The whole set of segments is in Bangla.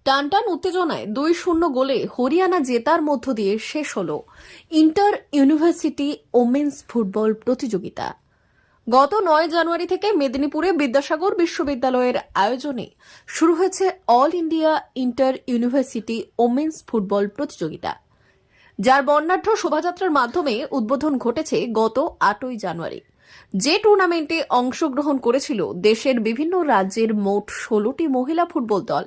টানটান উত্তেজনায় 2-0 গোলে হরিয়ানা জেতার মধ্য দিয়ে শেষ হল ইন্টার ইউনিভার্সিটি ওমেন্স ফুটবল প্রতিযোগিতা। গত 9 জানুয়ারি থেকে মেদিনীপুরে বিদ্যাসাগর বিশ্ববিদ্যালয়ের আয়োজনে শুরু হয়েছে all India inter university women's football প্রতিযোগিতা, যার বর্ণাঢ্য শোভাযাত্রার মাধ্যমে উদ্বোধন ঘটেছে গত 8 জানুয়ারি। যে টুর্নামেন্টে অংশগ্রহণ করেছিল দেশের বিভিন্ন রাজ্যের মোট 16টি মহিলা ফুটবল দল।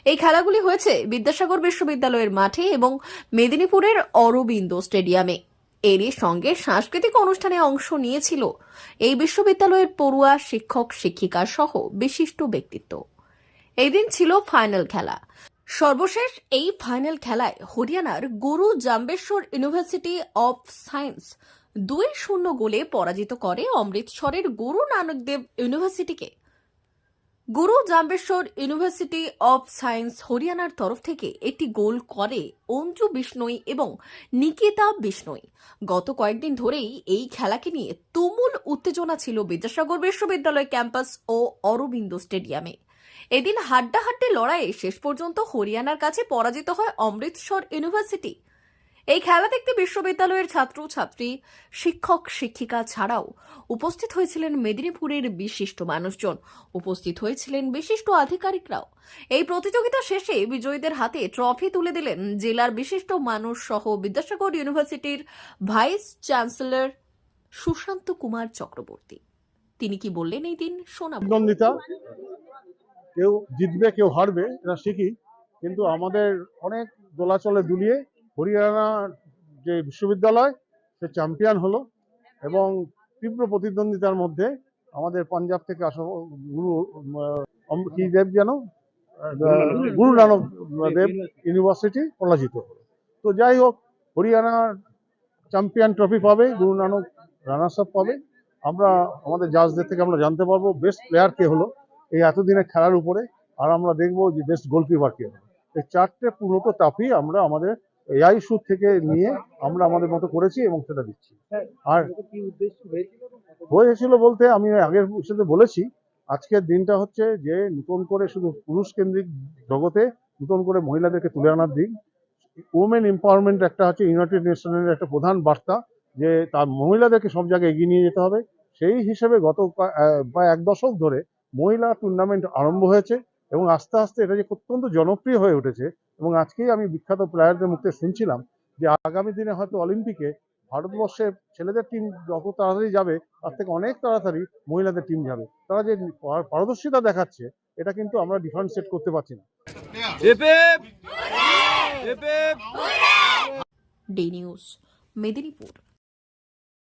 এই খেলাগুলি হয়েছে বিদ্যাসাগর বিশ্ববিদ্যালয়ের মাঠে এবং মেদিনীপুরের অরবিন্দ স্টেডিয়ামে। এরই সঙ্গে সাংস্কৃতিক অনুষ্ঠানে অংশ নিয়েছিল এই বিশ্ববিদ্যালয়ের পড়ুয়া, শিক্ষক, শিক্ষিকা সহ বিশিষ্ট ব্যক্তিত্ব। এই দিন ছিল ফাইনাল খেলা। সর্বশেষ এই ফাইনাল খেলায় হরিয়ানার গুরু জাম্বেশ্বর ইউনিভার্সিটি অফ সায়েন্স 2-0 গোলে পরাজিত করে অমৃতসরের গুরু নানক দেব ইউনিভার্সিটিকে। গুরু জাম্বেশ্বর ইউনিভার্সিটি অফ সায়েন্স হরিয়ানার তরফ থেকে একটি গোল করে অঞ্জু বিষ্ণই এবং নিকিতা বিষ্ণই। গত কয়েকদিন ধরেই এই খেলাকে নিয়ে তুমুল উত্তেজনা ছিল বিদ্যাসাগর বিশ্ববিদ্যালয় ক্যাম্পাস ও অরবিন্দ স্টেডিয়ামে। এদিন হাড্ডাহাড্ডি লড়াইয়ে শেষ পর্যন্ত হরিয়ানার কাছে পরাজিত হয় অমৃতসর ইউনিভার্সিটি। এই খেলা দেখতে বিশ্ববিদ্যালয়ের ছাত্রছাত্রী, শিক্ষক, শিক্ষিকা ছাড়াও উপস্থিত হয়েছিলেন মেদিনীপুরের বিশিষ্ট মানুষজন, উপস্থিত হয়েছিলেন বিশিষ্ট আধিকারিকরাও। এই প্রতিযোগিতা শেষে বিজয়ীদের হাতে ট্রফি তুলে দিলেন জেলার বিশিষ্ট মানুষ সহ বিদ্যাসাগর ইউনিভার্সিটির ভাইস চ্যান্সেলর সুশান্ত কুমার চক্রবর্তী। তিনি কি বললেন এই দিন শোনাবো। কেউ জিতবে কেউ হারবে এটা শিখি, কিন্তু আমাদের অনেক দোলাচলে দুলিয়ে হরিয়ানা যে বিশ্ববিদ্যালয় সে চ্যাম্পিয়ন হলো এবং তীব্র প্রতিদ্বন্দ্বিতার মধ্যে আমাদের পাঞ্জাব থেকে আসা গুরু কি দেব যেন গুরু নানক দেব ইউনিভার্সিটি পরাজিত হলো। তো যাই হোক, হরিয়ানা চ্যাম্পিয়ন ট্রফি পাবে, গুরু নানক রানার্স আপ পাবে। আমরা আমাদের জাজদের থেকে আমরা জানতে পারবো বেস্ট প্লেয়ার কে হলো এই এতদিনের খেলার উপরে, আর আমরা দেখবো যে বেস্ট গোলকিপার কে হলো। এই 4টে মূলত ট্রফি আমরা আমাদের এআই শুট থেকে নিয়ে আমরা আমাদের মতো করেছি এবং সেটা দিচ্ছি। আর হয়েছিল বলতে আমি আগের সাথে বলেছি, আজকের দিনটা হচ্ছে যে নতুন করে শুধু পুরুষ কেন্দ্রিক জগতে নতুন করে মহিলাদেরকে তুলে আনার দিন। ওমেন এম্পাওয়ারমেন্ট একটা হচ্ছে ইউনাইটেড নেশনের একটা প্রধান বার্তা, যে তার মহিলাদেরকে সব জায়গায় এগিয়ে নিয়ে যেতে হবে। সেই হিসেবে গত প্রায় 1 দশক ধরে মহিলা টুর্নামেন্ট আরম্ভ হয়েছে এবং আস্তে আস্তে এটা যে অত্যন্ত জনপ্রিয় হয়ে উঠেছে। এবং আজকেই আমি বিখ্যাত প্লেয়ারদের মুখে শুনছিলাম যে আগামী দিনে হয়তো অলিম্পিকে ভারতবর্ষে ছেলেদের টিম যত তাড়াতাড়ি যাবে তার থেকে অনেক তাড়াতাড়ি মহিলাদের টিম যাবে। তারা যে পারদর্শিতা দেখাচ্ছে এটা কিন্তু আমরা ডিফারেন্সিয়েট করতে পারছি না। D news, Medinipur.